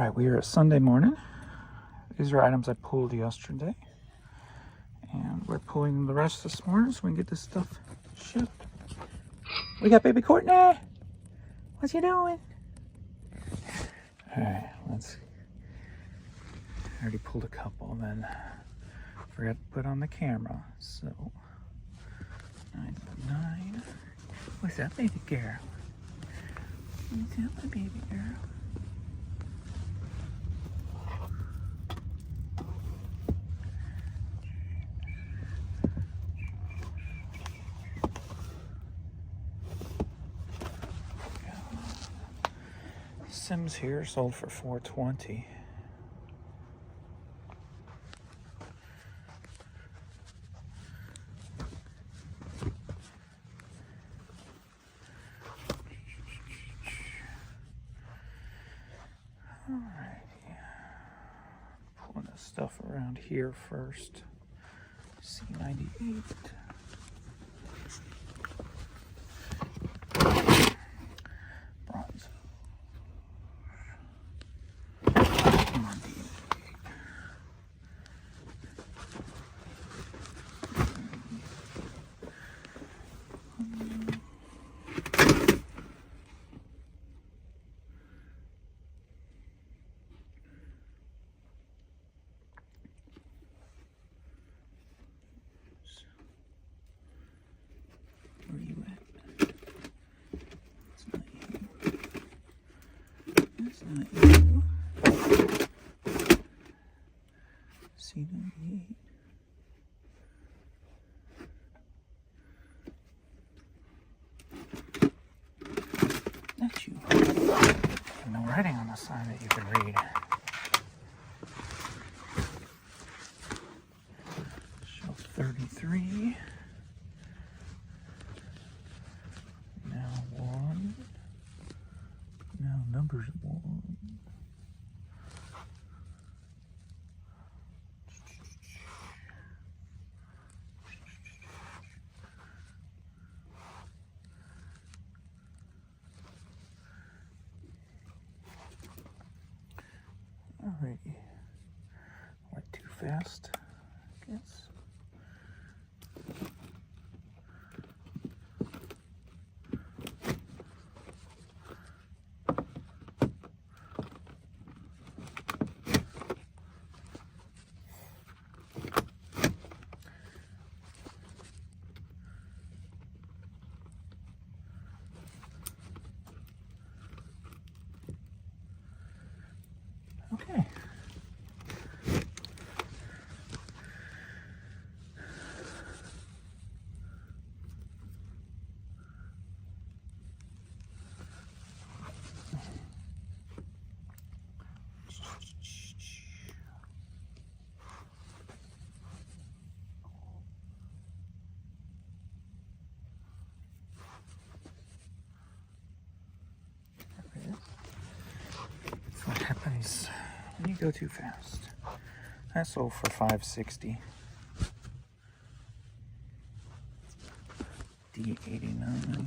Alright, we are at Sunday morning. These are items I pulled yesterday. And we're pulling the rest this morning so we can get this stuff shipped. We got baby Courtney! What's you doing? Alright, let's... I already pulled a couple, then forgot to put on the camera. So, 9.9. What's up, baby girl? What's up, my baby girl? Sims here sold for $4.20. Alrighty. Pulling this stuff around here first. C98. Bronze. Where are you at? It's not you. That's not you. C98. That's you. And no writing on the side that you can read. Shelf 33. Now 1. Now numbers 1. Alrighty. Went too fast, I guess. Okay. That's what happens when you go too fast. That sold for $5.60. D89.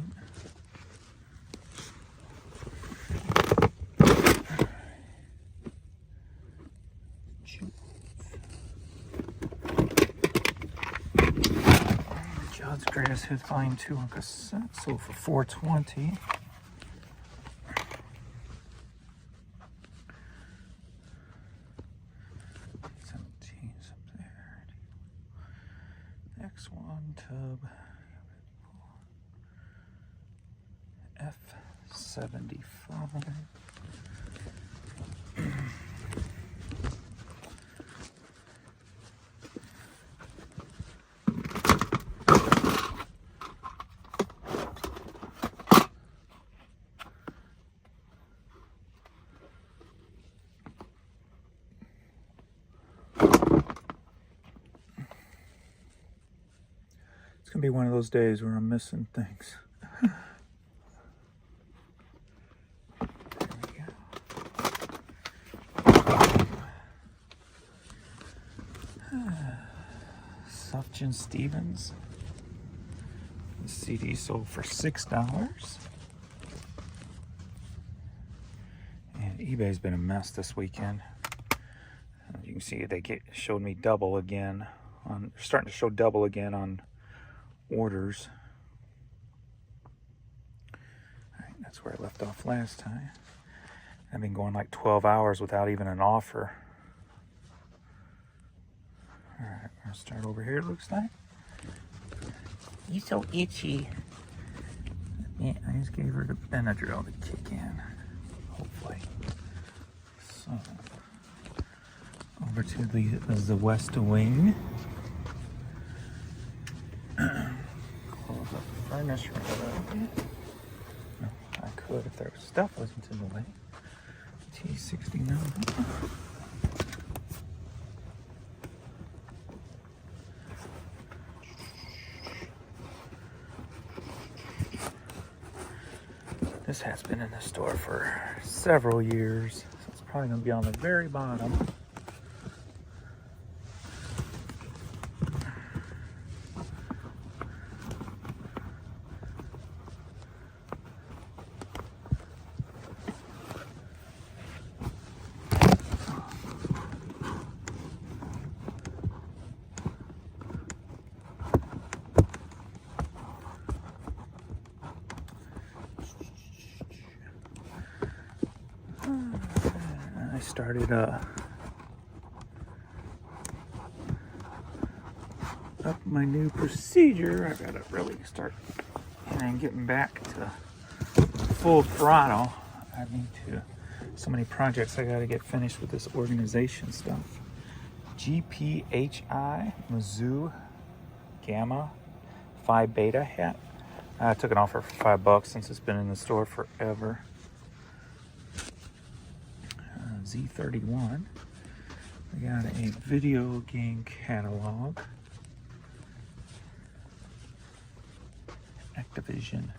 John's Greatest Hits Volume 2 on cassette sold for $4.20. X1 tub F75. It's gonna be one of those days where I'm missing things. There we go. Sufjan Stevens. The CD sold for $6. And eBay's been a mess this weekend. You can see they showed me double again on, starting to show double again on orders. All right, that's where I left off last time. I've been going like 12 hours without even an offer. All right, we'll start over here, it looks like. You're so itchy. Yeah, I just gave her the Benadryl to kick in, hopefully. So, over to the West Wing. Close up the furnace right a little bit. No, I could if there was stuff wasn't in the way. T69. This has been in the store for several years, so it's probably going to be on the very bottom. I started up my new procedure. I gotta really start and getting back to full throttle. I need to, so many projects I gotta get finished with this organization stuff. GPHI Mizzou Gamma Phi Beta hat. I took an offer for $5 since it's been in the store forever. Z31. We got a video game catalog. Activision.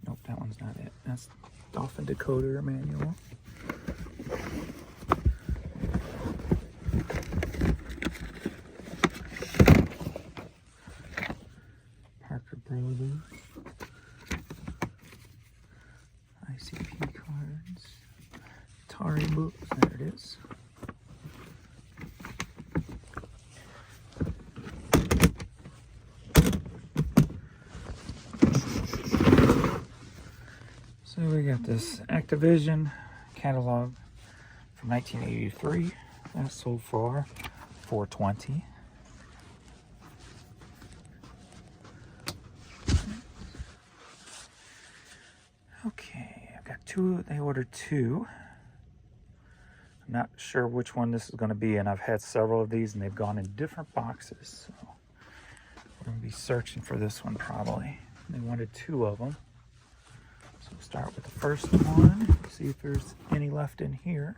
Nope, that one's not it. That's Dolphin Decoder manual. ICP cards, Atari books, there it is. So we got this Activision catalog from 1983. That sold for $420. Okay, I've got two. They ordered two. I'm not sure which one this is going to be, and I've had several of these and they've gone in different boxes, so we're going to be searching for this one probably. They wanted two of them, so we'll start with the first one, see if there's any left in here.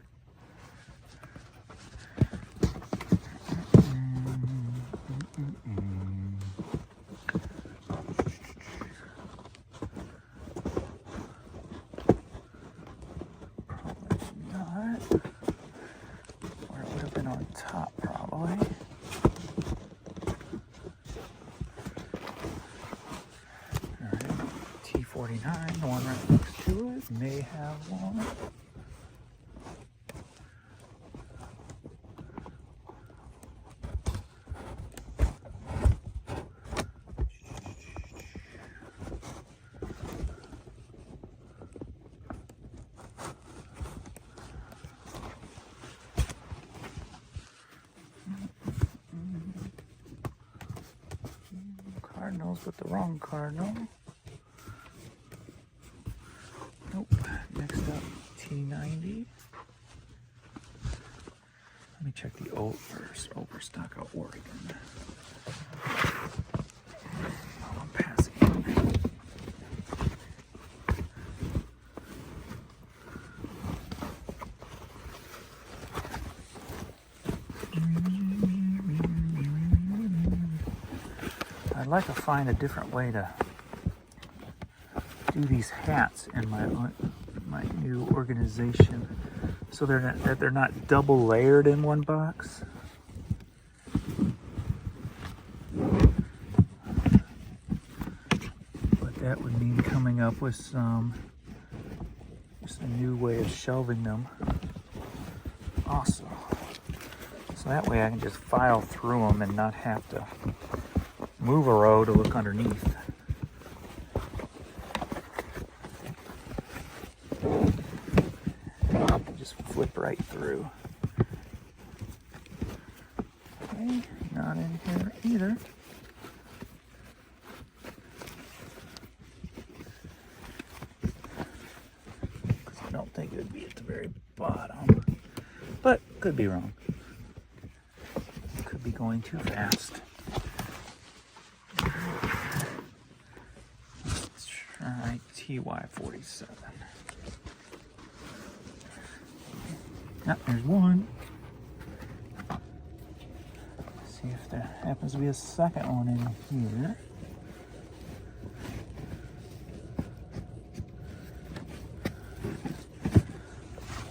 Top probably. Alright, T49, the one right next to it, may have one. Cardinals with the wrong cardinal. Nope. Next up, T90. Let me check the overstock of Oregon. Oh, I'm passing. I'd like to find a different way to do these hats in my new organization so they're not double layered in one box. But that would mean coming up with just a new way of shelving them. Awesome. So that way I can just file through them and not have to move a row to look underneath. Just flip right through. Okay, not in here either. I don't think it would be at the very bottom, but could be wrong. Could be going too fast. Let's try TY47. Yep, there's one. See if there happens to be a second one in here.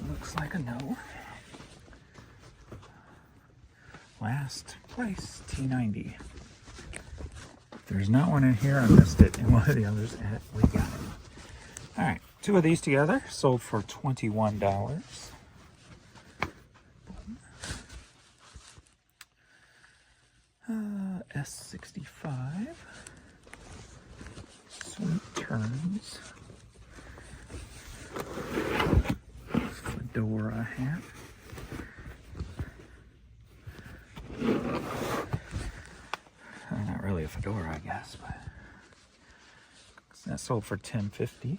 Looks like a no. Last place, T90. If there's not one in here, I missed it. And one of the others, we got it. All right, two of these together sold for $21. S65. Sweet Turns. Fedora hat. Not really a fedora, I guess, but that sold for $10.50.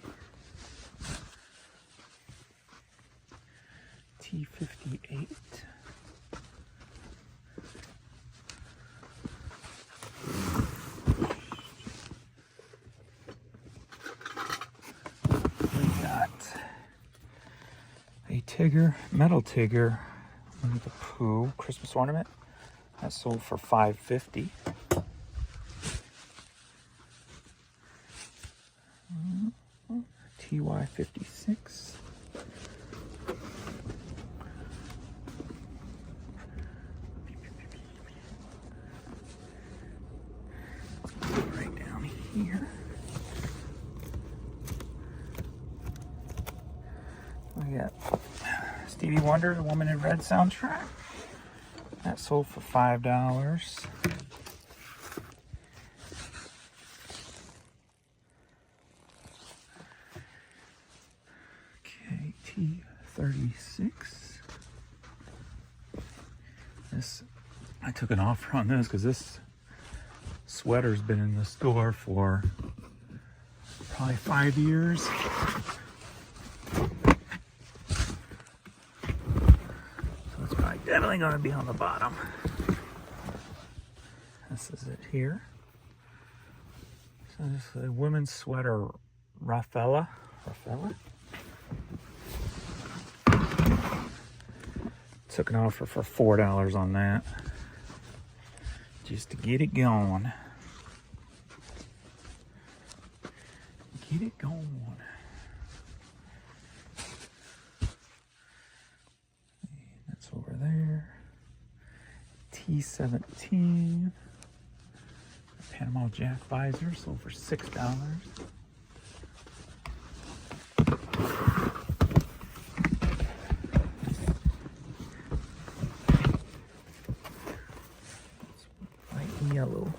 T58. Tigger, metal Tigger, Winnie the Pooh Christmas ornament. That sold for $5.50. TY56. Right down here. We got Stevie Wonder, The Woman in Red soundtrack. That sold for $5. Okay, T36. This, I took an offer on this because this sweater's been in the store for probably 5 years. Definitely going to be on the bottom. This is it here. So this is a women's sweater, Rafaela. Took an offer for $4 on that, just to get it going. Get it going. Over there, T17, Panama Jack visor sold for $6. White and yellow.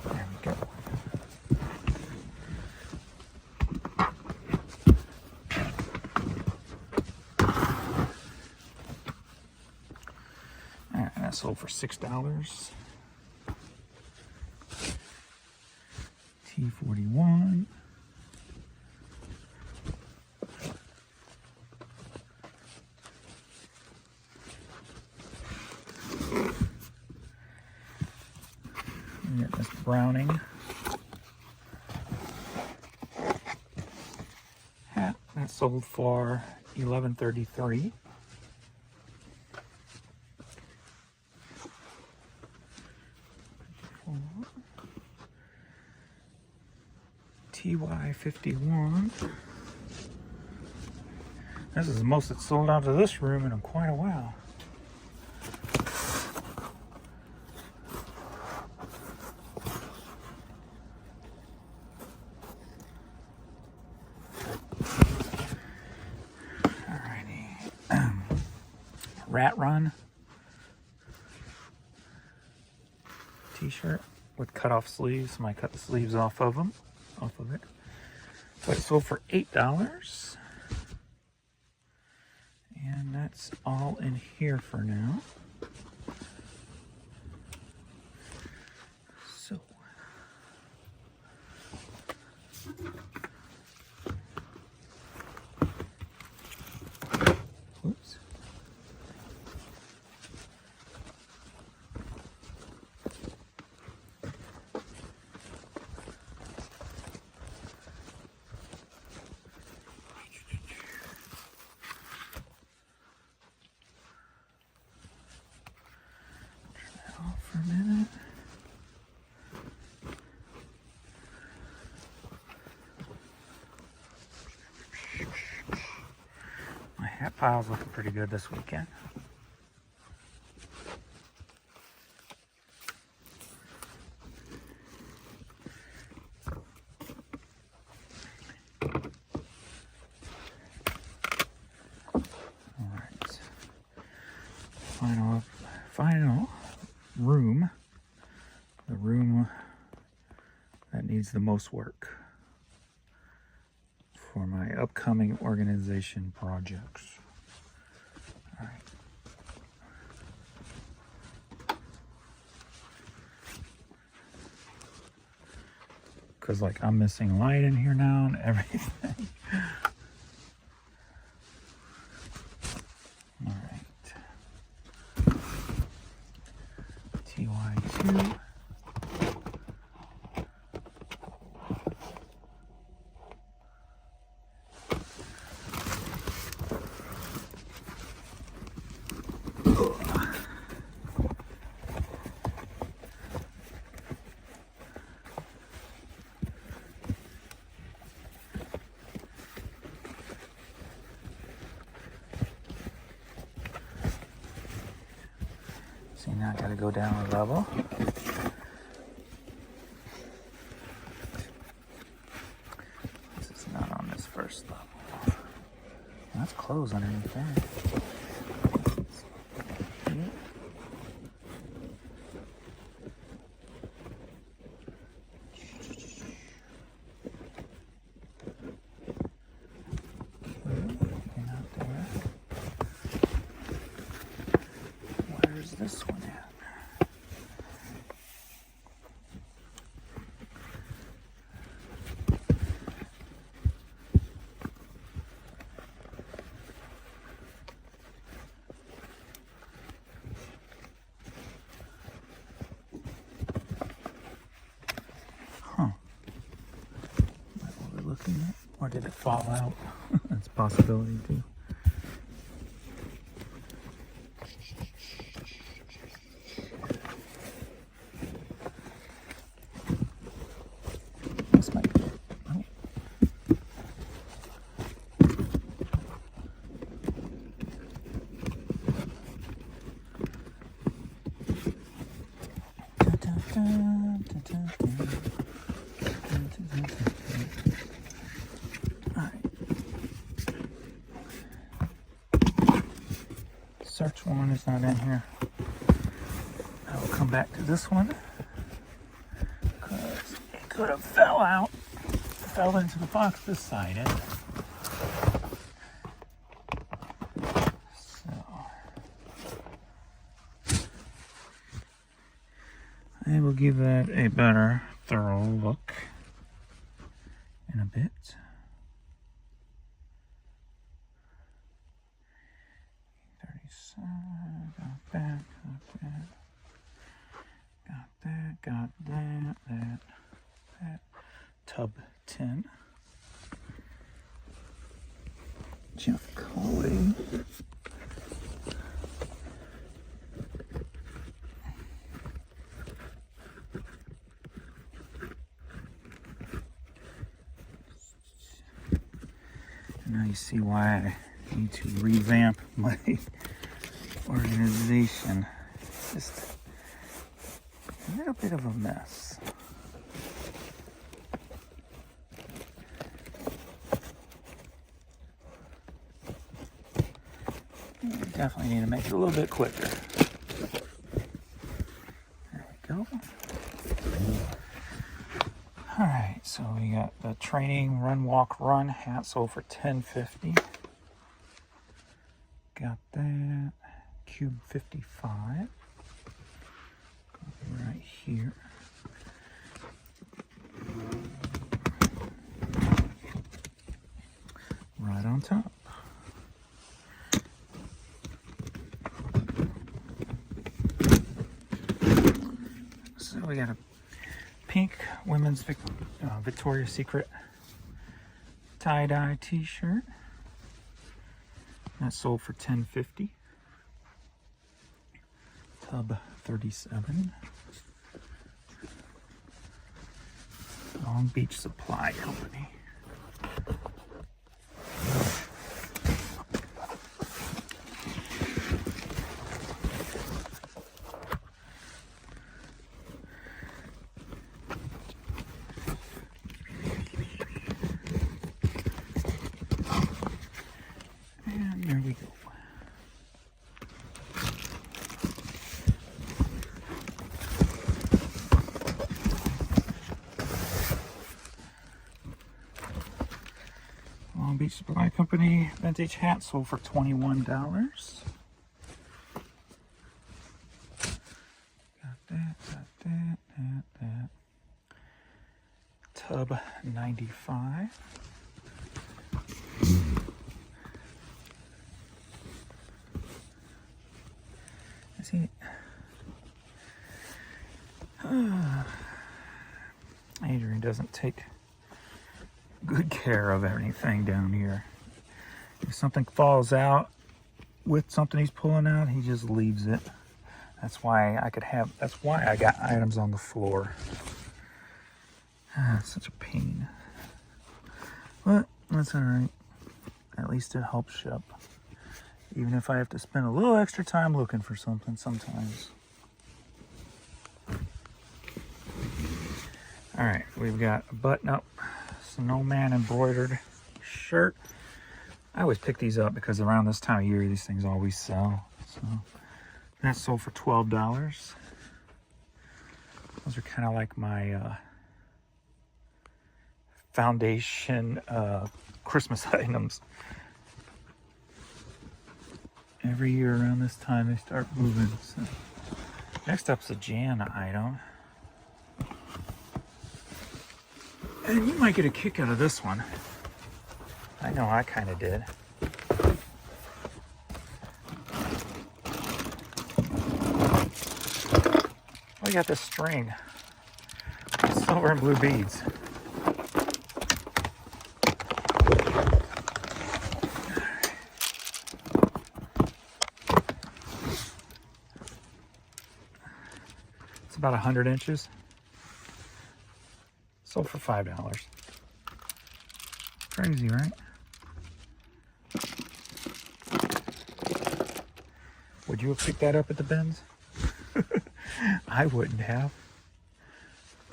There we go. That sold for $6. T41. We got this Browning hat. That sold for $11.33. TY $5.51. This is the most it's sold out of this room in quite a while. Alrighty. Rat Run t-shirt with cut off sleeves. Somebody cut the sleeves off of it. So it sold for $8. And that's all in here for now. So oops. For a minute. My hat pile's looking pretty good this weekend. All right. Final room, the room that needs the most work for my upcoming organization projects. All right. Because like I'm missing light in here now and everything. All right. TY2. See, now I gotta go down a level. This is not on this first level. That's closed underneath there. Where's this one at? Huh. Is that what we're looking at? Or did it fall out? That's a possibility too. This might be it. Oh. Search one is not in here. I will come back to this one because it could have fell into the box this side. So I will give that a better, thorough look in a bit. Got that, got that. Tub 10. Jeff Coley. see why I need to revamp my organization. Just a little bit of a mess. Definitely need to make it a little bit quicker. There we go. All right, so we got the training run, walk, run hat sold for $10.50. Got that. Cube 55. Right here. Right on top. So we got a pink women's Victoria's Secret tie-dye t-shirt. That sold for $10.50. Tub 37. Long Beach Supply Company. And there we go. Long Beach Supply Company vintage hat sold for $21. Got that. Tub 95. See, Adrian doesn't take good care of anything down here. If something falls out with something he's pulling out, he just leaves it. That's why I got items on the floor. It's such a pain. But that's all right. At least it helps ship. Even if I have to spend a little extra time looking for something sometimes. All right, we've got a button-up snowman embroidered shirt. I always pick these up because around this time of year, these things always sell. So that sold for $12. Those are kind of like my foundation Christmas items. Every year around this time, they start moving. So next up's a Jan item. And you might get a kick out of this one. I know I kind of did. We got this string. Silver and blue beads. It's about 100 inches. Sold for $5. Crazy, right? Would you have picked that up at the bins? I wouldn't have.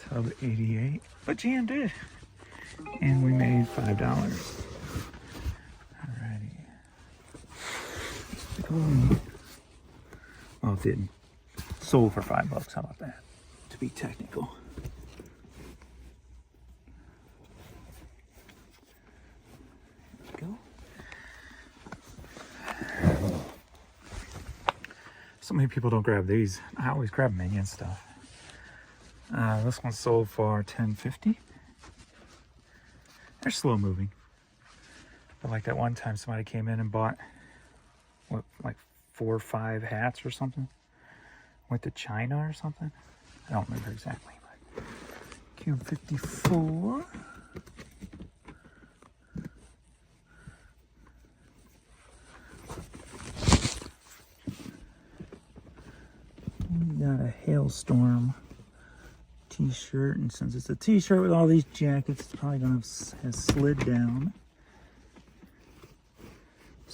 Tub 88. But Jan did. And we made $5. Alrighty. Oh, it didn't. Sold for $5. How about that? To be technical. So many people don't grab these. I always grab Minion stuff. This one sold for $10.50. They're slow moving. But like that one time somebody came in and bought, what, like 4 or 5 hats or something? Went to China or something? I don't remember exactly. But Cube 54. Got a Hailstorm t-shirt, and since it's a t-shirt with all these jackets, it's probably gonna have slid down.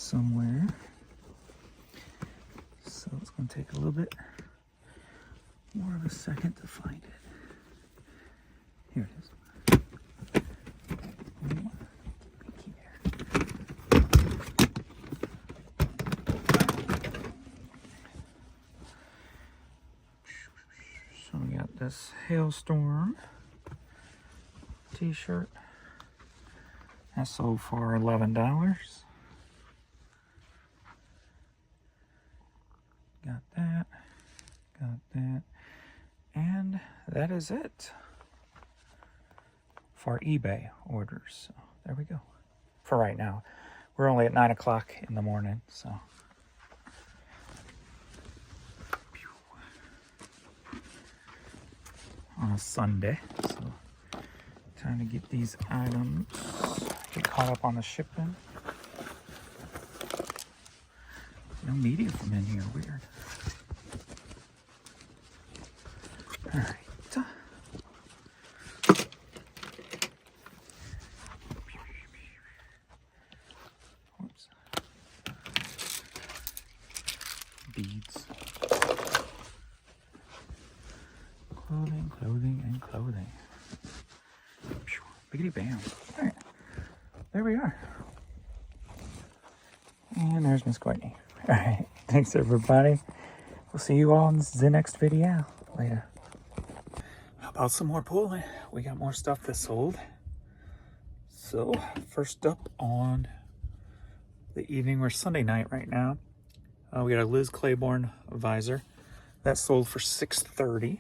somewhere. So it's going to take a little bit more of a second to find it. Here it is. Pinky there. So we got this Hailstorm t-shirt. That sold for $11. Got that. Got that. And that is it for eBay orders. So there we go. For right now. We're only at 9 o'clock in the morning, so. On a Sunday. So trying to get these items, get caught up on the shipping. No media from in here, weird. All right. Whoops. Beads. Clothing, clothing, and clothing. Biggity bam. All right. There we are. And there's Miss Courtney. All right. Thanks, everybody. We'll see you all in the next video. Later. How about some more pulling? We got more stuff that sold. So, first up on the evening, we're Sunday night right now. We got a Liz Claiborne visor. That sold for $6.30.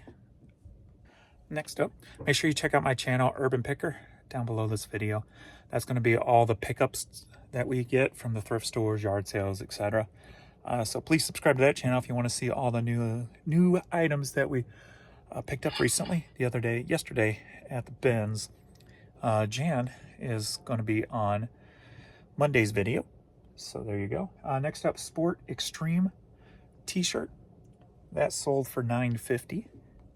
Next up, make sure you check out my channel, Urban Picker, down below this video. That's going to be all the pickups that we get from the thrift stores, yard sales, etc. So please subscribe to that channel if you want to see all the new items that we picked up recently. Yesterday at the bins. Jan is going to be on Monday's video. So there you go. Next up, Sport Extreme t-shirt. That sold for $9.50.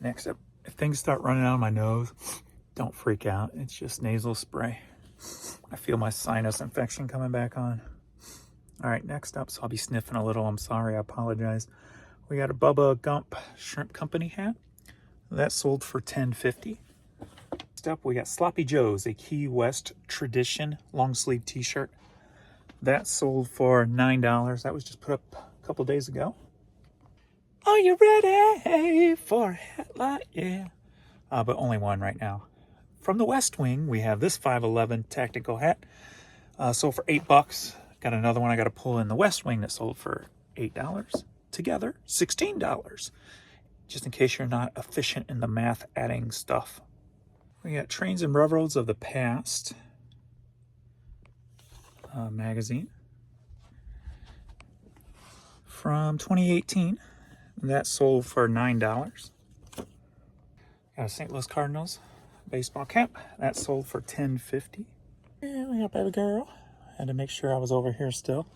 Next up, if things start running out of my nose, don't freak out. It's just nasal spray. I feel my sinus infection coming back on. All right, next up, so I'll be sniffing a little. I'm sorry, I apologize. We got a Bubba Gump Shrimp Company hat. That sold for $10.50. Next up, we got Sloppy Joe's, a Key West Tradition long sleeve t-shirt. That sold for $9. That was just put up a couple days ago. Are you ready for a headlight? Yeah. But only one right now. From the West Wing, we have this 511 tactical hat. Sold for $8. Got another one I got to pull in the West Wing that sold for $8. Together, $16. Just in case you're not efficient in the math adding stuff. We got Trains and Railroads of the Past magazine. From 2018. That sold for $9. Got a St. Louis Cardinals baseball cap. That sold for $10.50. And we got Baby Girl. Had to make sure I was over here still.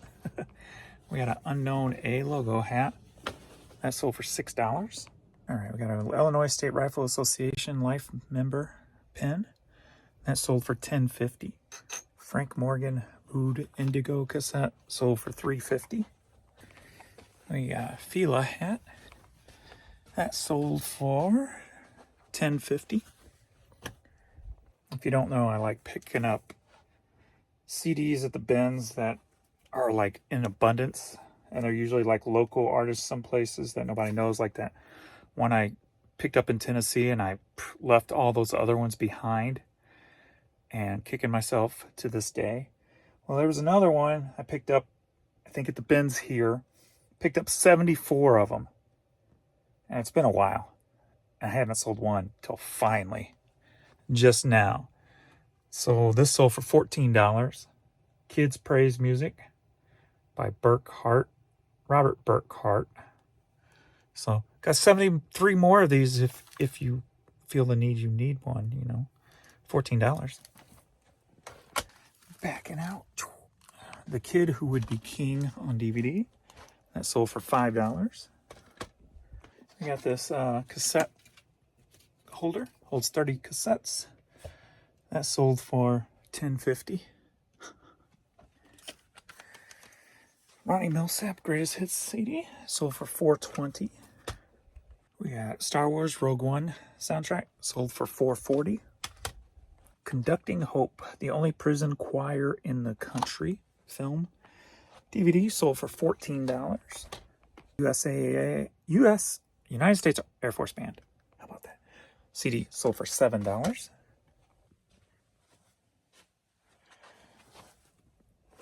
We got an Unknown A logo hat. That sold for $6. All right, we got an Illinois State Rifle Association Life Member pin. That sold for $10.50. Frank Morgan Oud Indigo cassette sold for $3.50. We got a Fila hat. That sold for $10.50. If you don't know, I like picking up CDs at the bins that are like in abundance. And they're usually like local artists, some places that nobody knows, like that one I picked up in Tennessee and I left all those other ones behind and kicking myself to this day. Well, there was another one I picked up, I think at the bins here, picked up 74 of them. And it's been a while. I haven't sold one till finally, just now. So this sold for $14. Kids Praise Music by Robert Burkhart. So got 73 more of these if you feel the need you need one, you know. $14. Backing out. The Kid Who Would Be King on DVD. That sold for $5. We got this cassette holder, holds 30 cassettes. That sold for $10.50. Ronnie Millsap Greatest Hits CD, sold for $420. We got Star Wars Rogue One soundtrack, sold for $440. Conducting Hope, the only prison choir in the country film DVD, sold for $14. United States Air Force Band, how about that? CD sold for $7.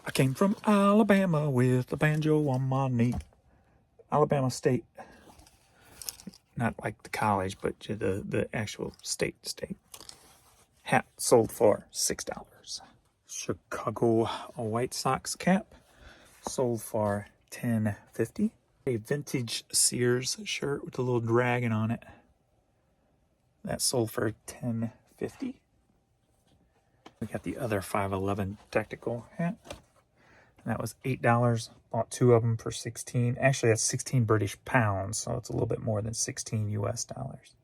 I came from Alabama with a banjo on my knee. Alabama State. Not like the college, but the actual state. Hat sold for $6. Chicago White Sox cap sold for $10.50. A vintage Sears shirt with a little dragon on it. That sold for $10.50. We got the other 511 tactical hat. And that was $8. Bought two of them for 16. Actually, that's 16 British pounds, so it's a little bit more than 16 US dollars.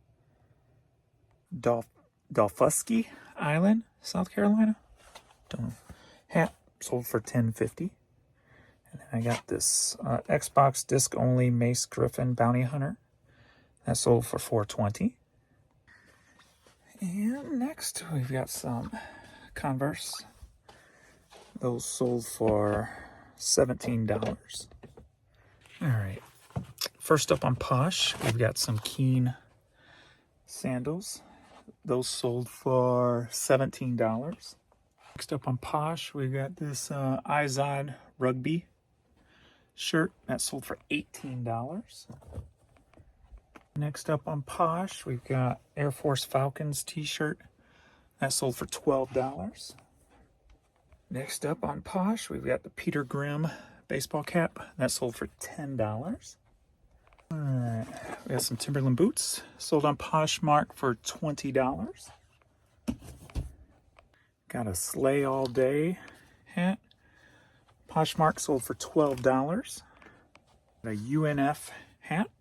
Dolfusky Island, South Carolina. Hat sold for $10.50. And then I got this Xbox disc only Mace Griffin Bounty Hunter. That sold for $420. And next we've got some Converse. Those sold for $17. All right. First up on Posh, we've got some Keen sandals. Those sold for $17. Next up on Posh, we've got this Izod rugby shirt. That sold for $18. Next up on Posh, we've got Air Force Falcons t-shirt. That sold for $12. Next up on Posh, we've got the Peter Grimm baseball cap. That sold for $10. All right, we got some Timberland boots. Sold on Poshmark for $20. Got a Slay All Day hat. Poshmark sold for $12. Got a UNF hat.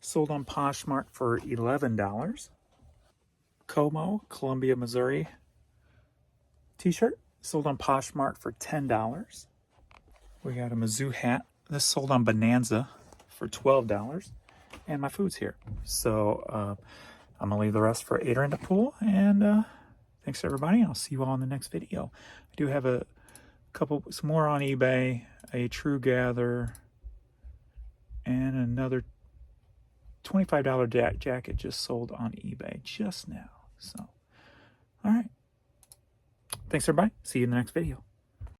Sold on Poshmark for $11. Como, Columbia, Missouri t-shirt. Sold on Poshmark for $10. We got a Mizzou hat. This sold on Bonanza for $12. And my food's here. So I'm going to leave the rest for Adrian to pull. And thanks everybody. I'll see you all in the next video. I do have some more on eBay. A True Gather. And another $25 jacket just sold on eBay just now. So, all right. Thanks everybody. See you in the next video.